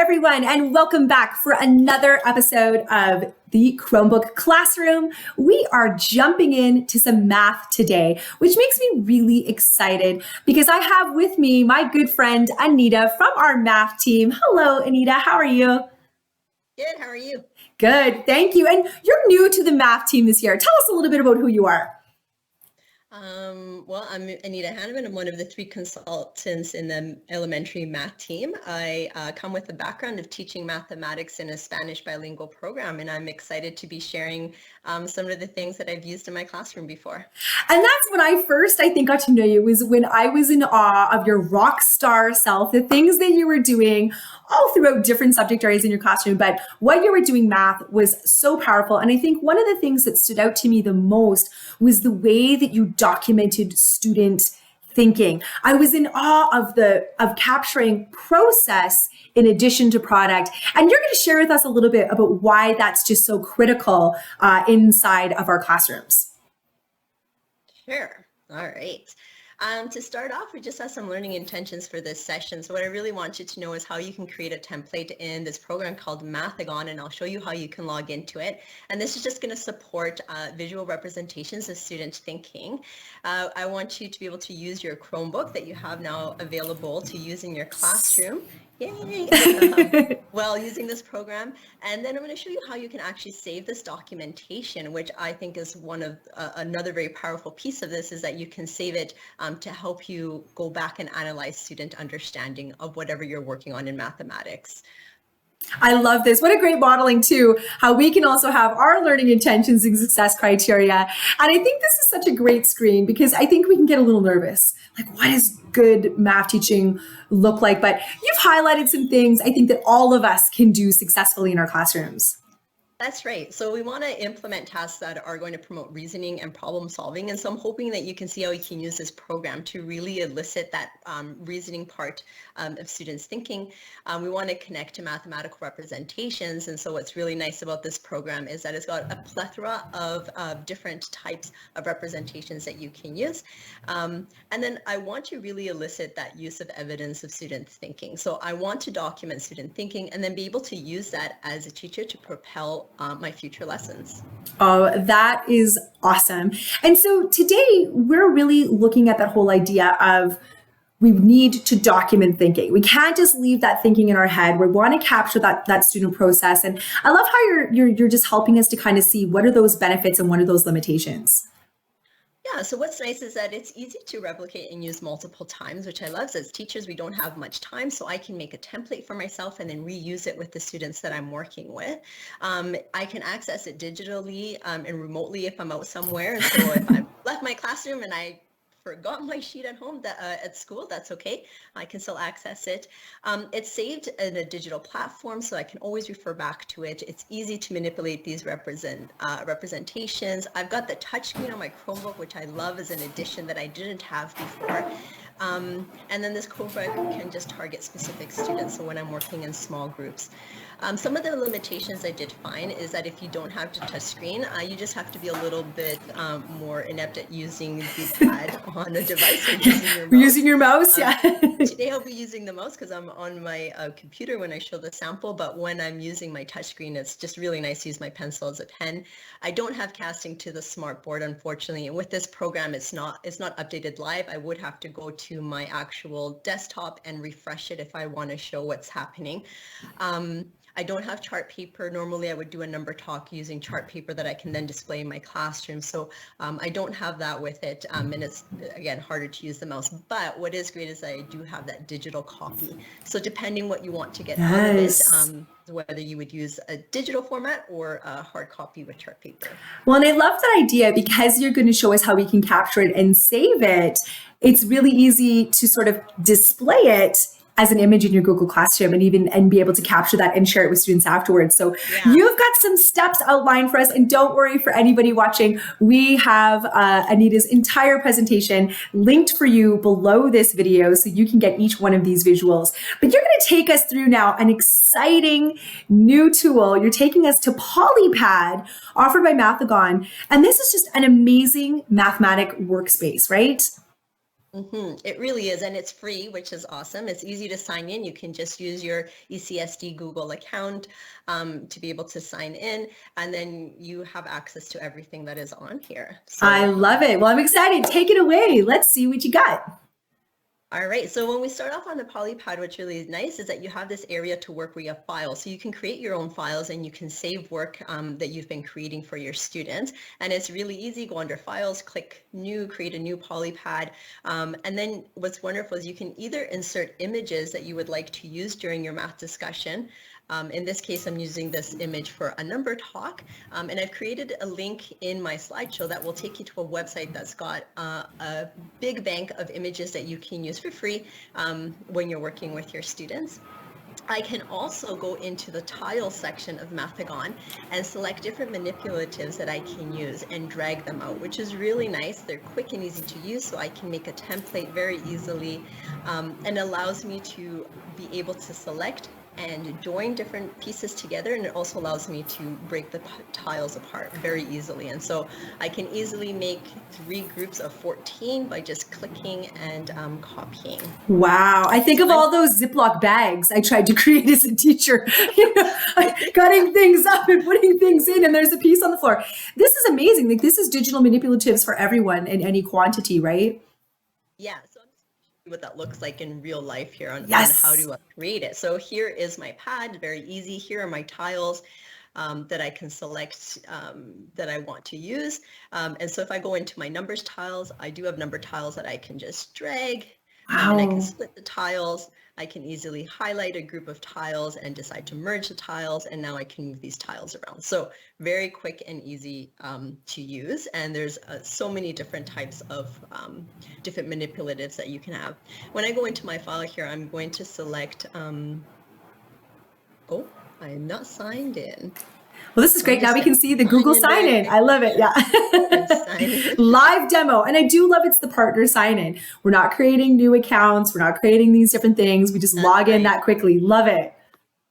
everyone, and welcome back for another episode of the Chromebook Classroom. We are jumping into some math today, which makes me really excited because I have with me my good friend Anita from our math team. Hello, Anita. How are you? Good. How are you? Good. Thank you. And you're new to the math team this year. Tell us a little bit about who you are. Well, I'm Anita Hanneman. I'm one of the 3 consultants in the elementary math team. I come with a background of teaching mathematics in a Spanish bilingual program, and I'm excited to be sharing some of the things that I've used in my classroom before. And that's when I first, got to know you, was when I was in awe of your rock star self, the things that you were doing all throughout different subject areas in your classroom. But what you were doing math was so powerful. And I think one of the things that stood out to me the most was the way that you documented student thinking. I was in awe of capturing process in addition to product. And you're going to share with us a little bit about why that's just so critical inside of our classrooms. Sure. All right. To start off, we just have some learning intentions for this session. So what I really want you to know is how you can create a template in this program called Mathigon, and I'll show you how you can log into it. And this is just going to support visual representations of student thinking. I want you to be able to use your Chromebook that you have now available to use in your classroom. Yay! While using this program. And then I'm going to show you how you can actually save this documentation, which I think is one of another very powerful piece of this, is that you can save it to help you go back and analyze student understanding of whatever you're working on in mathematics. I love this. What a great modeling too, how we can also have our learning intentions and success criteria. And I think this is such a great screen because I think we can get a little nervous. Like, what does good math teaching look like? But you've highlighted some things I think that all of us can do successfully in our classrooms. That's right. So we want to implement tasks that are going to promote reasoning and problem solving. And so I'm hoping that you can see how you can use this program to really elicit that reasoning part of students' thinking. We want to connect to mathematical representations. And so what's really nice about this program is that it's got a plethora of different types of representations that you can use. And then I want to really elicit that use of evidence of student thinking. So I want to document student thinking and then be able to use that as a teacher to propel my future lessons. Oh, that is awesome. And so today we're really looking at that whole idea of we need to document thinking. We can't just leave that thinking in our head. We want to capture that student process. And I love how you're just helping us to kind of see what are those benefits and what are those limitations. Yeah, so what's nice is that it's easy to replicate and use multiple times, which I love. So as teachers, we don't have much time, so I can make a template for myself and then reuse it with the students that I'm working with. I can access it digitally and remotely if I'm out somewhere. And so if I've left my classroom and I forgot my sheet at home, at school, that's okay. I can still access it. It's saved in a digital platform, so I can always refer back to it. It's easy to manipulate these representations. I've got the touchscreen on my Chromebook, which I love as an addition that I didn't have before. And then this Chromebook can just target specific students, so when I'm working in small groups. Some of the limitations I did find is that if you don't have the touch screen, you just have to be a little bit more inept at using the pad on a device. Using your mouse, yeah. Today I'll be using the mouse because I'm on my computer when I show the sample, but when I'm using my touch screen, it's just really nice to use my pencil as a pen. I don't have casting to the smart board, unfortunately, and with this program, it's not updated live. I would have to go to my actual desktop and refresh it if I want to show what's happening. I don't have chart paper. Normally I would do a number talk using chart paper that I can then display in my classroom. So I don't have that with it. And it's, again, harder to use the mouse. But what is great is I do have that digital copy. So depending what you want to get out of it, whether you would use a digital format or a hard copy with chart paper. Well, and I love that idea because you're going to show us how we can capture it and save it. It's really easy to sort of display it as an image in your Google Classroom and be able to capture that and share it with students afterwards. So You've got some steps outlined for us, and don't worry for anybody watching, we have Anita's entire presentation linked for you below this video so you can get each one of these visuals. But you're going to take us through now an exciting new tool. You're taking us to Polypad, offered by Mathigon, and this is just an amazing mathematic workspace, right? It really is, and it's free, which is awesome. It's easy to sign in. You can just use your ECSD Google account to be able to sign in, and then you have access to everything that is on here. I love it. Well, I'm excited. Take it away. Let's see what you got. All right, so when we start off on the Polypad, what's really nice is that you have this area to work where you have files. So you can create your own files and you can save work that you've been creating for your students. And it's really easy. Go under Files, click New, create a new Polypad. And then what's wonderful is you can either insert images that you would like to use during your math discussion. In this case, I'm using this image for a number talk, and I've created a link in my slideshow that will take you to a website that's got a big bank of images that you can use for free when you're working with your students. I can also go into the tile section of Mathigon and select different manipulatives that I can use and drag them out, which is really nice. They're quick and easy to use, so I can make a template very easily, and allows me to be able to select and join different pieces together, and it also allows me to break the tiles apart very easily. And so I can easily make 3 groups of 14 by just clicking and copying. Wow. I think of all those Ziploc bags I tried to create as a teacher, cutting things up and putting things in, and there's a piece on the floor. This is amazing. Like, this is digital manipulatives for everyone in any quantity, right? Yeah. So I'm just going to show you what that looks like in real life here on how to create it. So here is my pad, very easy. Here are my tiles that I can select that I want to use. And so if I go into my numbers tiles, I do have number tiles that I can just drag. And I can split the tiles. I can easily highlight a group of tiles and decide to merge the tiles, and now I can move these tiles around. So very quick and easy to use, and there's so many different types of different manipulatives that you can have. When I go into my file here, I'm going to select, oh, I am not signed in. Well, this is great. Now we can see the Google sign-in. I love it. Yeah. Live demo. And I do love it's the partner sign-in. We're not creating new accounts. We're not creating these different things. We just log in that quickly. Love it.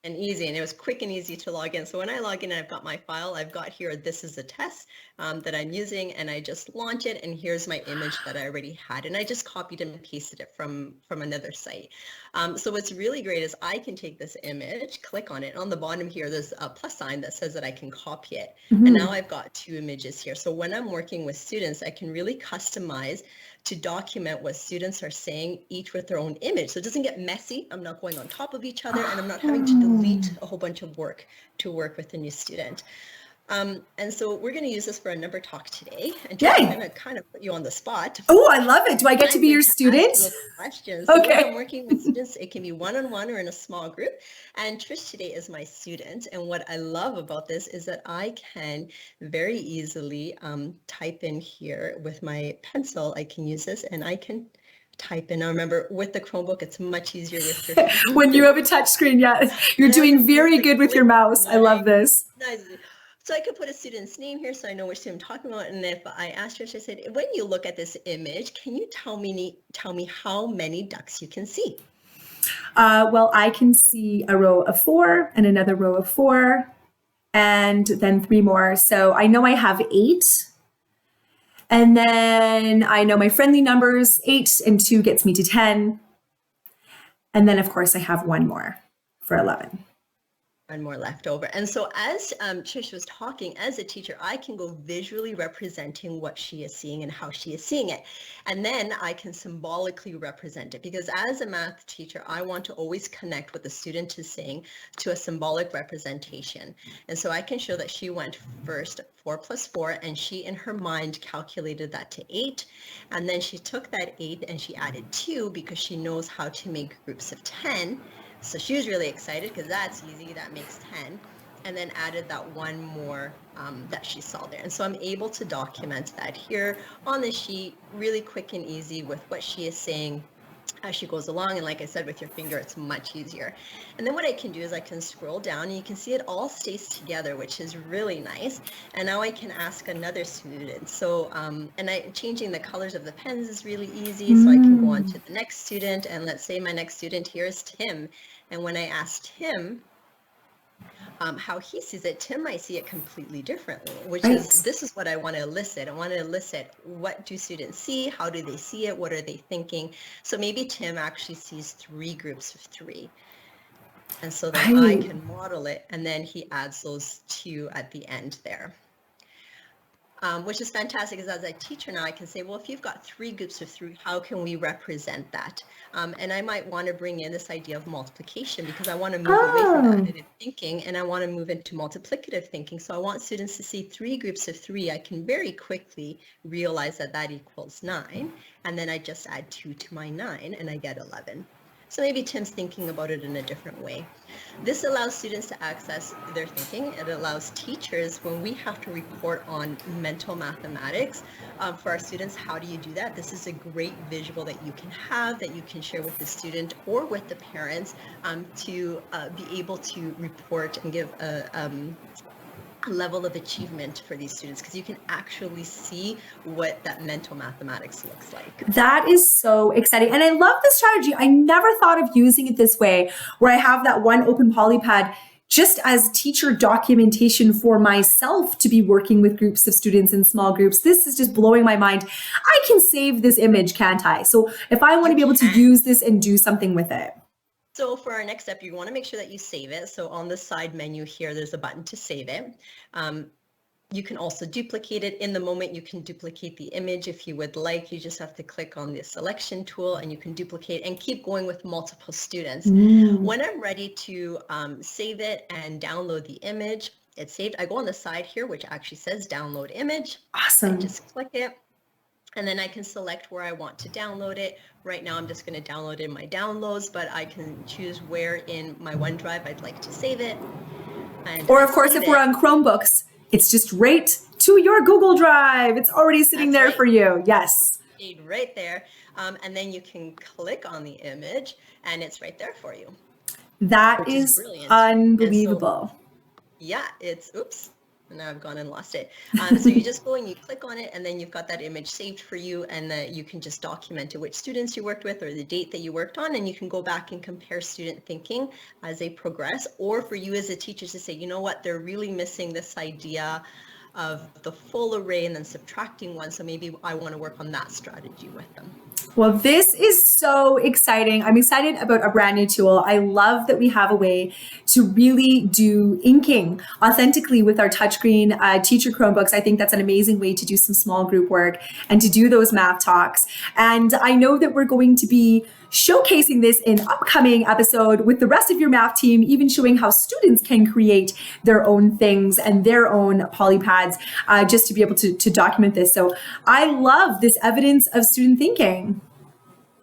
And easy, and it was quick and easy to log in. So when I log in and I've got my file, I've got here, this is a test that I'm using, and I just launch it, and here's my image that I already had, and I just copied and pasted it from another site. So what's really great is I can take this image, click on it. On the bottom here, there's a plus sign that says that I can copy it. And now I've got 2 images here. So when I'm working with students, I can really customize to document what students are saying, each with their own image. So it doesn't get messy. I'm not going on top of each other, and I'm not having to delete a whole bunch of work to work with a new student. And so we're going to use this for a number talk today. And I'm going to kind of put you on the spot. Oh, I love it. Do I get to be your student? Questions. So when I'm working with students, it can be one-on-one or in a small group. And Trish today is my student. And what I love about this is that I can very easily type in here with my pencil. I can use this, and I can type in. Now remember, with the Chromebook, it's much easier with your when you have a touch screen. Yeah, you're doing very good with your mouse. I love this. So I could put a student's name here so I know which student I'm talking about. And if I asked Trish, I said, when you look at this image, can you tell me how many ducks you can see? Well, I can see a row of 4 and another row of 4 and then 3 more. So I know I have 8. And then I know my friendly numbers, 8 and 2 gets me to 10. And then, of course, I have 1 more for 11. 1 more left over. And so as Trish was talking, as a teacher, I can go visually representing what she is seeing and how she is seeing it. And then I can symbolically represent it, because as a math teacher, I want to always connect what the student is saying to a symbolic representation. And so I can show that she went first 4 plus 4, and she in her mind calculated that to 8. And then she took that 8 and she added 2 because she knows how to make groups of 10. So she was really excited because that's easy, that makes 10, and then added that 1 more that she saw there. And so I'm able to document that here on the sheet, really quick and easy with what she is saying as she goes along. And like I said, with your finger, it's much easier. And then what I can do is I can scroll down, and you can see it all stays together, which is really nice. And now I can ask another student. So, and changing the colors of the pens is really easy. So I can go on to the next student, and let's say my next student here is Tim. And when I asked him, How he sees it, Tim might see it completely differently, which Right. is, this is what I want to elicit. I want to elicit, what do students see? How do they see it? What are they thinking? So maybe Tim actually sees 3 groups of 3. And so then I Right. can model it, and then he adds those 2 at the end there. Which is fantastic, because as a teacher now I can say, well, if you've got 3 groups of 3, how can we represent that? And I might want to bring in this idea of multiplication, because I want to move away from additive thinking and I want to move into multiplicative thinking. So I want students to see 3 groups of 3. I can very quickly realize that that equals 9. And then I just add 2 to my 9 and I get 11. So maybe Tim's thinking about it in a different way. This allows students to access their thinking. It allows teachers, when we have to report on mental mathematics for our students, how do you do that? This is a great visual that you can have, that you can share with the student or with the parents to be able to report and give a level of achievement for these students, because you can actually see what that mental mathematics looks like. That is so exciting. And I love this strategy. I never thought of using it this way, where I have that one open Polypad just as teacher documentation for myself to be working with groups of students in small groups. This is just blowing my mind. I can save this image, can't I? So if I want to be able to use this and do something with it. So for our next step, you want to make sure that you save it. So on the side menu here, there's a button to save it. You can also duplicate it in the moment. You can duplicate the image if you would like. You just have to click on the selection tool and you can duplicate and keep going with multiple students. When I'm ready to save it and download the image, it's saved. I go on the side here, which actually says download image. Awesome. I just click it. And then I can select where I want to download it. Right now, I'm just going to download it in my downloads, but I can choose where in my OneDrive I'd like to save it. And or of course, if we're on Chromebooks, it's just right to your Google Drive. It's already sitting there for you. Yes. Right there. And then you can click on the image and it's right there for you. That is brilliant. Unbelievable. So, yeah, it's, oops. Now I've gone and lost it. So you just go and you click on it and then you've got that image saved for you, and you can just document it, which students you worked with or the date that you worked on, and you can go back and compare student thinking as they progress, or for you as a teacher to say, you know what, they're really missing this idea of the full array and then subtracting one, so maybe I want to work on that strategy with them. Well, this is so exciting. I'm excited about a brand new tool. I love that we have a way to really do inking authentically with our touchscreen teacher Chromebooks. I think that's an amazing way to do some small group work and to do those math talks. And I know that we're going to be showcasing this in upcoming episode with the rest of your math team, even showing how students can create their own things and their own Polypads just to be able to document this. So I love this evidence of student thinking.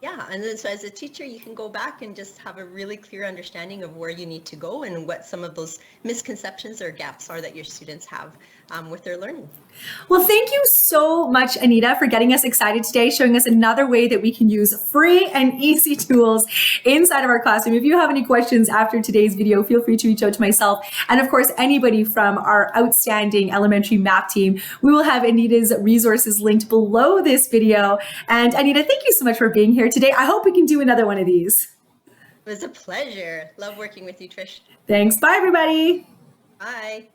Yeah, and then so as a teacher, you can go back and just have a really clear understanding of where you need to go and what some of those misconceptions or gaps are that your students have with their learning. Well, thank you so much, Anita, for getting us excited today, showing us another way that we can use free and easy tools inside of our classroom. If you have any questions after today's video, feel free to reach out to myself. And of course, anybody from our outstanding elementary math team. We will have Anita's resources linked below this video. And Anita, thank you so much for being here today. I hope we can do another one of these. It was a pleasure. Love working with you, Trish. Thanks. Bye, everybody. Bye.